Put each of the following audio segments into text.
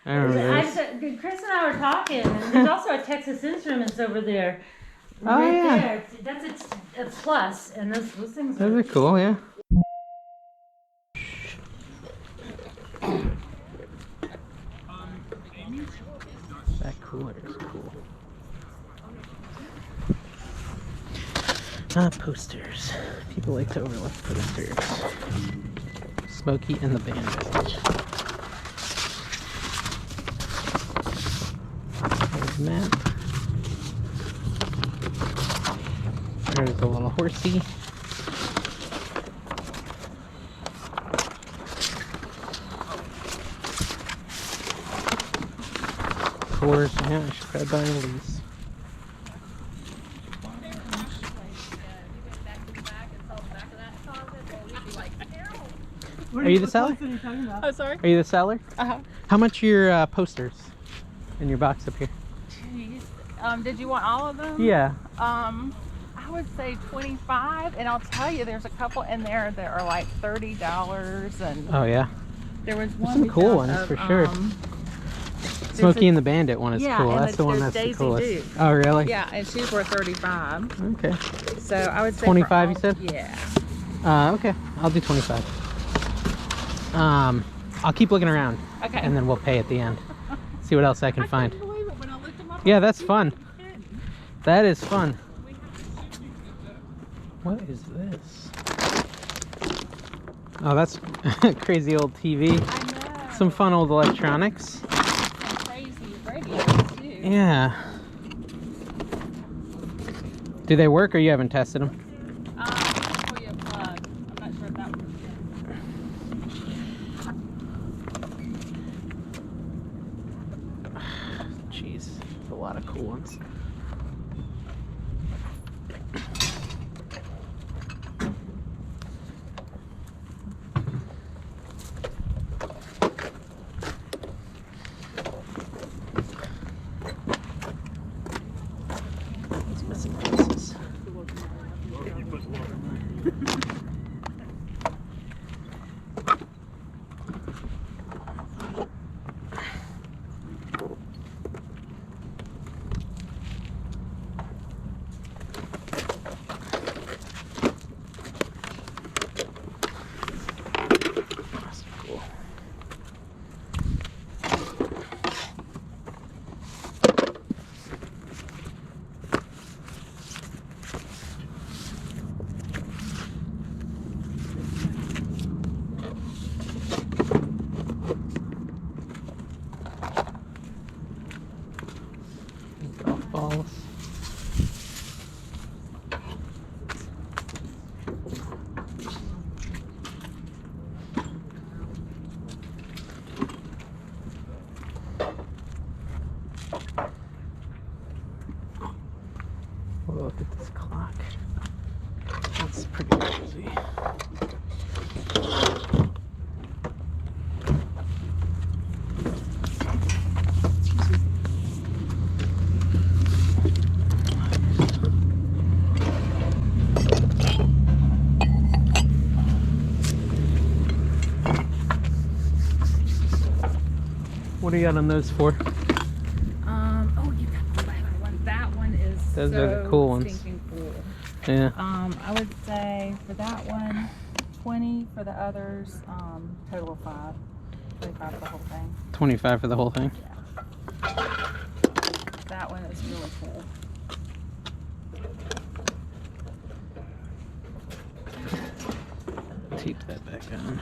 I remember this. Chris and I were talking, and there's also a Texas Instruments over there. Oh, Right yeah. there. That's a plus, and those things Those are cool, yeah. That cooler is cool. Posters. People like to overlook posters. Smokey and the Bandit. There's the map. There's a little horsey. Coors, yeah, I should probably buy a lease. Are you the seller? Oh, sorry? Are you the seller? Uh-huh. How much are your posters in your box up here? Jeez. Did you want all of them? Yeah. I would say 25, and I'll tell you, there's a couple in there that are like $30, and Oh yeah. there was one. Some cool because ones of, for sure. Smokey and the Bandit one is yeah, cool. and That's the one there's that's the Daisy coolest. Duke. Oh really? Yeah, and she's worth 35. Okay. So I would say 25 you for all- said? Yeah. Okay. I'll do 25. I'll keep looking around. Okay. And then we'll pay at the end. See what else I can find. couldn't believe it when I looked them up. Yeah, that's fun. That is fun. What is this? Oh, that's crazy old TV. I know. Some fun old electronics. Some crazy radios too. Yeah. Do they work or you haven't tested them? For your plug. I'm not sure if that was Jeez, there's a lot of cool ones. It's missing pieces. That's cool. Golf balls. Whoa, look at this clock. That's pretty crazy. What do you got on those for? Oh, you got the leather one. That one is Those so are the cool ones. stinking cool. Yeah. I would say for that one, 20. For the others, total of 5. 25 for the whole thing. 25 for the whole thing. That one is really cool. Tape that back on.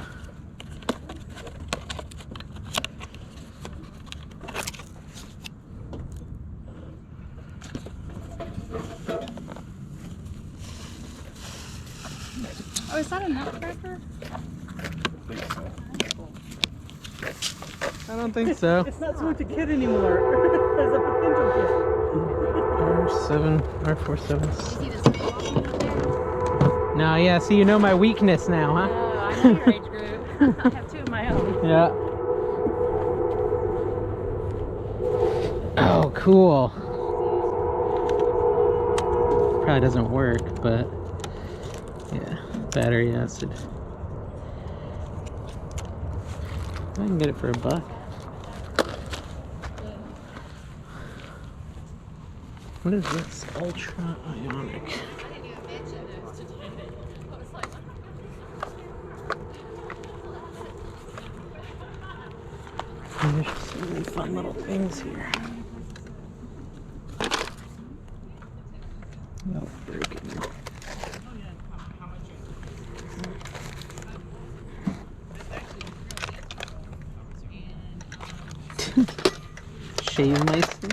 Oh, is that a nutcracker? I don't think so. It's not so much a kid anymore. As a potential kid. R47s. No, yeah, so you know my weakness now, huh? I know your age group. I have 2 of my own. Yeah. Oh, cool. Probably doesn't work, but yeah, battery acid. I can get it for $1. What is this? Ultra Ionic. There's so many fun little things here. Oh, broken. Shave Meister.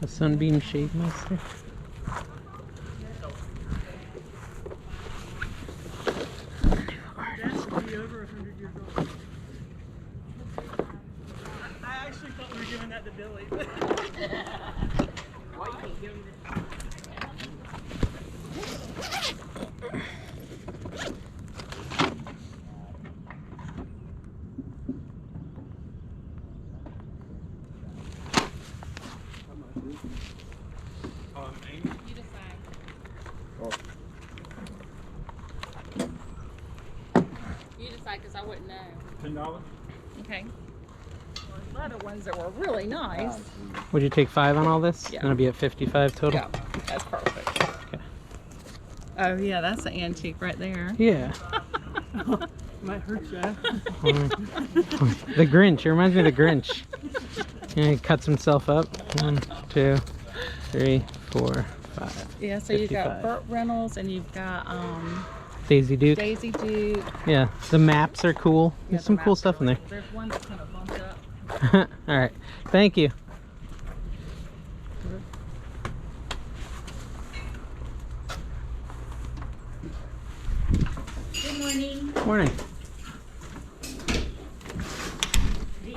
A Sunbeam Shave Meister. That should be over 100 years old. I actually thought we were giving that to Billy. Why you keep giving it? You decide, because I wouldn't know. $10. Okay. A lot of ones that were really nice. Would you take 5 on all this? Yeah. Gonna be at 55 total? Yeah, that's perfect. Okay. Oh yeah, that's an antique right there. Yeah. Might hurt you. The Grinch. It reminds me of the Grinch. Yeah, he cuts himself up. 1, 2, 3, 4, 5. Yeah, so you've got 55. Burt Reynolds and you've got Daisy Duke. Daisy Duke. Yeah. The maps are cool. Yeah, There's the some cool maps are stuff in really there. cool. There's one that's kind of bumped up. All right. Thank you. Good morning. Morning. The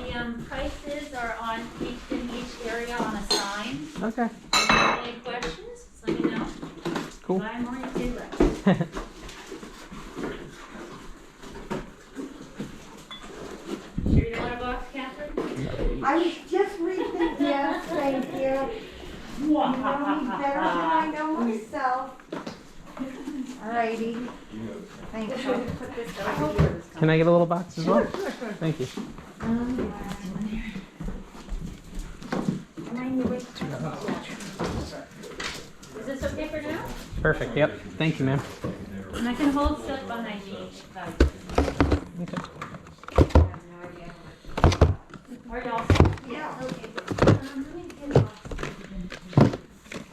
prices are on in each area on a sign. Okay. If you have any questions, just let me know. Cool. Buy more, you pay less. Sure you don't want a box, Catherine? I was just reading, yes, thank you. You know me better than I know myself. Alrighty. Thanks. I'll put this over here. Can I get a little box as well? Thank you. Is this okay for now? Perfect. Yep. Thank you, ma'am. And I can hold still behind me. Okay. Are y'all set? Yeah. Okay. Let me get a box.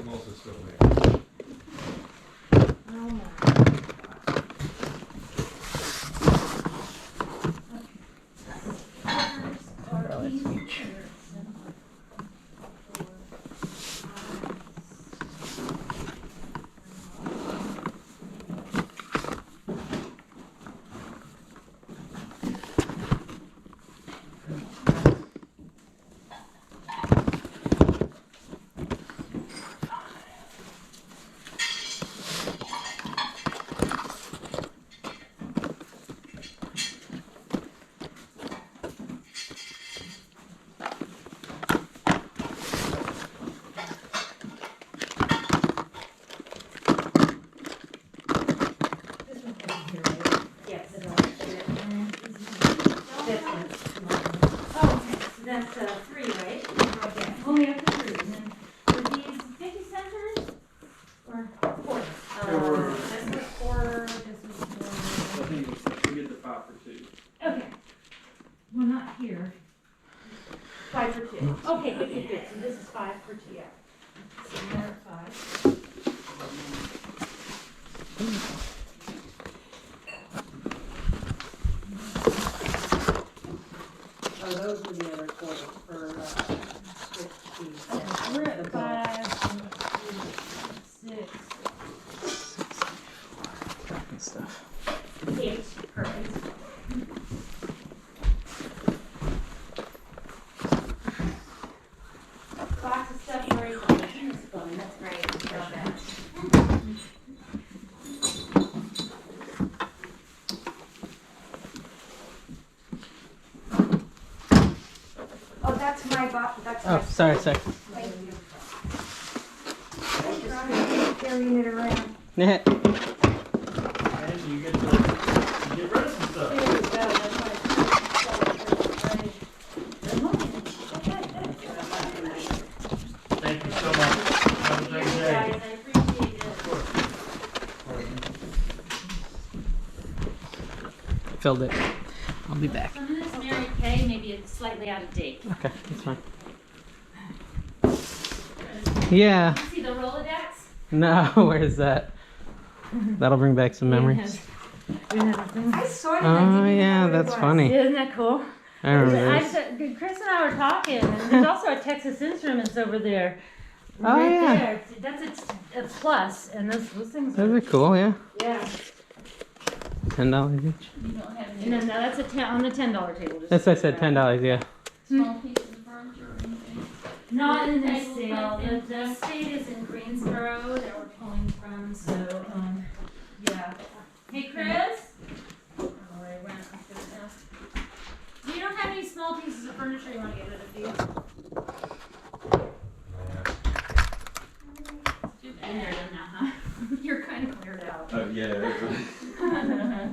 I'm also still there. Oh my. Yes, it is. This one. Oh, okay, so that's 3, right? Okay, only up to 3. And then were these 50 centers or quarters? This was quarter, this was I quarter. think we get the 5 for 2. Okay. Well, not here. 5 for 2. Okay, good. So this is 5 for 2. Yeah. So we're at 5. Oh, those were the other quarters for, 15. We're at 5, 6, And stuff. 8. Perfect. Box of stuff already on the tennis phone. That's great. Love that. Oh, that's my box, that's Oh, my. sorry. Thank you. Thanks for carrying it around. Yeah. And you get rid of some stuff. There you go, that's why Thank you so much. filled it. I'll be back. Some of this Mary Kay, maybe it's slightly out of date. Okay, that's fine. Yeah. You see the Rolodex? No, where's that? That'll bring back some memories. I sort of. Oh yeah, that's funny. Isn't that cool? I remember this. Chris and I were talking, and there's also a Texas Instruments over there. Oh, Right yeah. there. That's a plus, and those things Those are. are cool, yeah. Yeah. $10 each. You don't have any No, that's on the $10 table. just That's what I so said, you know. $10, yeah. small pieces of furniture or anything. Not in this Tables, sale. The nothing. estate is in Greensboro that we're pulling from, so, yeah. Hey, Chris? I don't know where he went. I couldn't ask. You don't have any small pieces of furniture you want to get rid of, do you? Too bad. You're done now, huh? You're kind of cleared out. Yeah.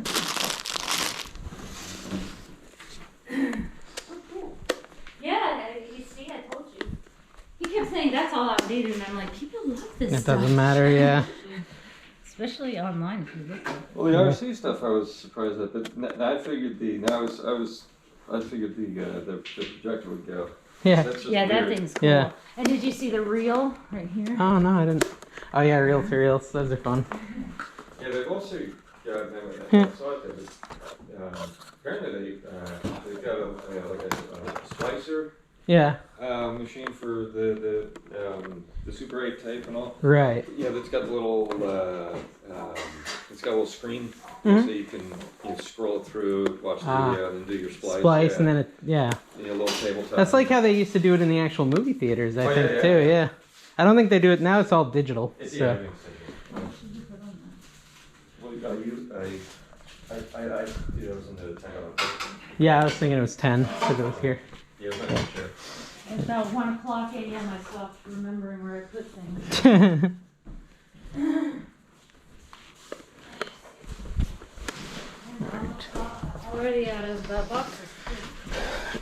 Yeah, you see, I told you. He kept saying that's all outdated, and I'm like, people love this It stuff. doesn't matter, yeah. Especially online, if you look at it. Well, the RC stuff I was surprised at, but I figured I figured the projector would go. Yeah. That's just Yeah, that weird. thing's cool. Yeah. And did you see the reel right here? Oh, no, I didn't. Oh, yeah, reel to reels. Those are fun. Yeah, they've also I saw it there, but apparently they've got a slicer Yeah, machine for the Super 8 tape and all. right. Yeah, that's got the little it's got a little screen Mhm. so you can scroll it through, watch the Ah. video, and then do your splice. Splice yeah. and then it, yeah. Yeah, a little tabletop. That's like how they used to do it in the actual movie theaters, I Oh, think, yeah, too, yeah. yeah. I don't think they do it now, it's all digital. It's, So. yeah, I think so. Well, I was in the $10. Yeah, I was thinking it was 10 because it was here. Yeah, it was on the chair. At about 1 o'clock a.m. I stopped remembering where I put things. Already out of boxes.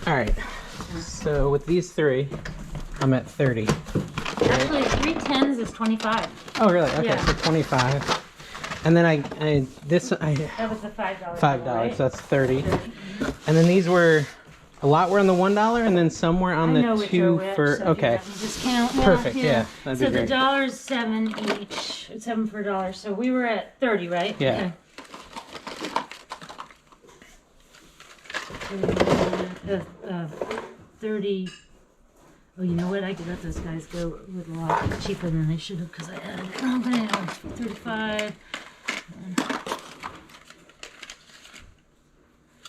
All right. So with these three, I'm at 30. Actually, 3 10s is 25. Oh, really? Okay, Yeah. so 25. And then I That was the $5. $5, right? so that's 30. And then these were, a lot were on the $1 and then some were on I the know which are 2 which, for, so if you okay. have a discount, Perfect, yeah, that'd be so the great. $1's 7 each, 7 for $1. So we were at 30, right? Yeah. Okay. 30. Oh, you know what? I could let those guys go with a lot cheaper than they should have because I added it wrong. But anyway, 35.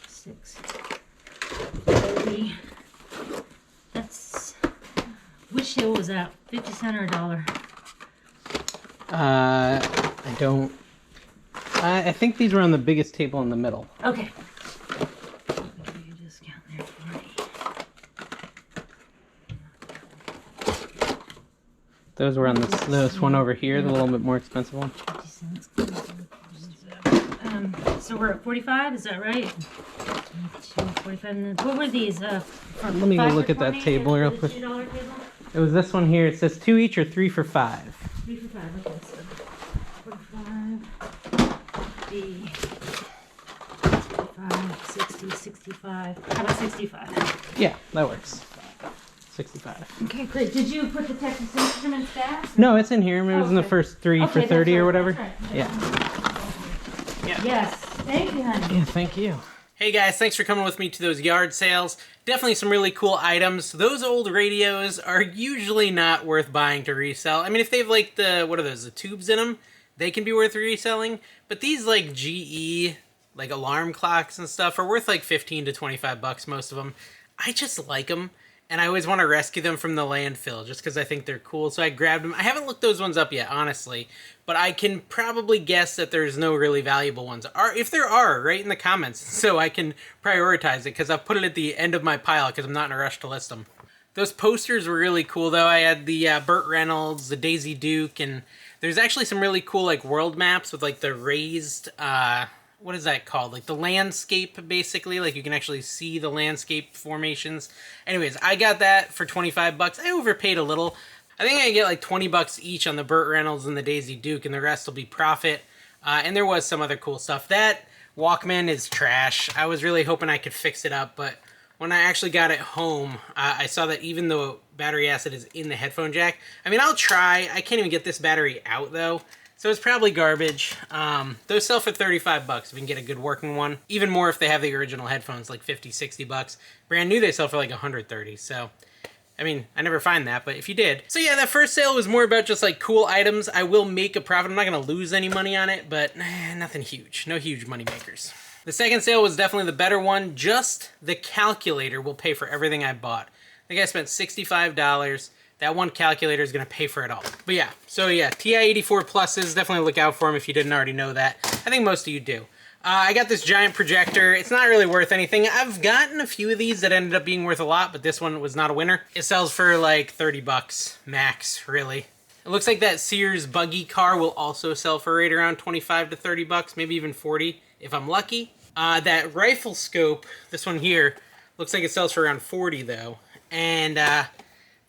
6. 30. That's. Which hill was that? 50 cents or $1? I don't, I think these were on the biggest table in the middle. Okay. Give you a discount there for me. Those were on this one over here, the little bit more expensive one. 50 cents. So we're at 45, is that right? 22, 45. And then what were these? Let me go look at that table real quick. $2 table? It was this one here. It says 2 each or 3 for 5. 3 for 5. Okay, so 45, 50, 55, 60, 65. How about 65? Yeah, that works. 65. Okay, great. Did you put the Texas Instruments back? No, it's in here. It was in the Okay. first 3 for Okay, 30 that's or right, whatever. that's right. Yeah. Yes. Thank you, honey. Yeah, thank you. Hey guys, thanks for coming with me to those yard sales. Definitely some really cool items. Those old radios are usually not worth buying to resell. I mean, if they've like what are those, the tubes in them, they can be worth reselling. But these like GE, like alarm clocks and stuff are worth like 15 to 25 bucks, most of them. I just like them. And I always want to rescue them from the landfill just because I think they're cool. So I grabbed them. I haven't looked those ones up yet, honestly. But I can probably guess that there's no really valuable ones. If there are, write in the comments so I can prioritize it because I've put it at the end of my pile because I'm not in a rush to list them. Those posters were really cool though. I had the Burt Reynolds, the Daisy Duke, and there's actually some really cool like world maps with like the raised... what is that called? Like the landscape, basically. Like you can actually see the landscape formations. Anyways, I got that for 25 bucks. I overpaid a little. I think I get like 20 bucks each on the Burt Reynolds and the Daisy Duke, and the rest will be profit. And there was some other cool stuff. That Walkman is trash. I was really hoping I could fix it up, but when I actually got it home, I saw that even though battery acid is in the headphone jack, I mean, I'll try. I can't even get this battery out, though, so it's probably garbage. Those sell for 35 bucks if you can get a good working one. Even more if they have the original headphones, like 50, 60 bucks. Brand new, they sell for like 130, so... I mean, I never find that, but if you did. So yeah, that first sale was more about just like cool items. I will make a profit. I'm not going to lose any money on it, but nothing huge. No huge money makers. The second sale was definitely the better one. Just the calculator will pay for everything I bought. I think I spent $65. That one calculator is going to pay for it all. But yeah, so yeah, TI-84 pluses, definitely look out for them if you didn't already know that. I think most of you do. I got this giant projector. It's not really worth anything. I've gotten a few of these that ended up being worth a lot, but this one was not a winner. It sells for like 30 bucks max, really. It looks like that Sears buggy car will also sell for right around 25 to 30 bucks, maybe even 40 if I'm lucky. That rifle scope, this one here, looks like it sells for around 40 though. And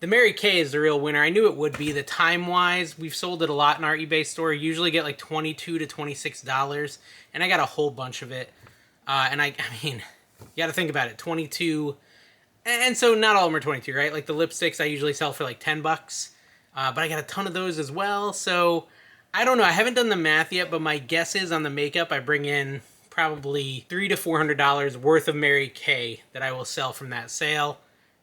the Mary Kay is the real winner. I knew it would be. The time-wise, we've sold it a lot in our eBay store. You usually get like $22 to $26, and I got a whole bunch of it. And I mean, you got to think about it. 22, and so not all of them are 22, right? Like the lipsticks I usually sell for like 10 bucks, but I got a ton of those as well. So I don't know. I haven't done the math yet, but my guess is on the makeup, I bring in probably $300 to $400 worth of Mary Kay that I will sell from that sale.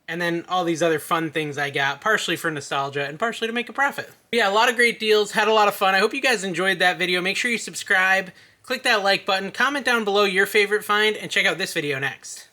And then all these other fun things I got, partially for nostalgia and partially to make a profit. But yeah, a lot of great deals, had a lot of fun. I hope you guys enjoyed that video. Make sure you subscribe, click that like button, comment down below your favorite find, and check out this video next.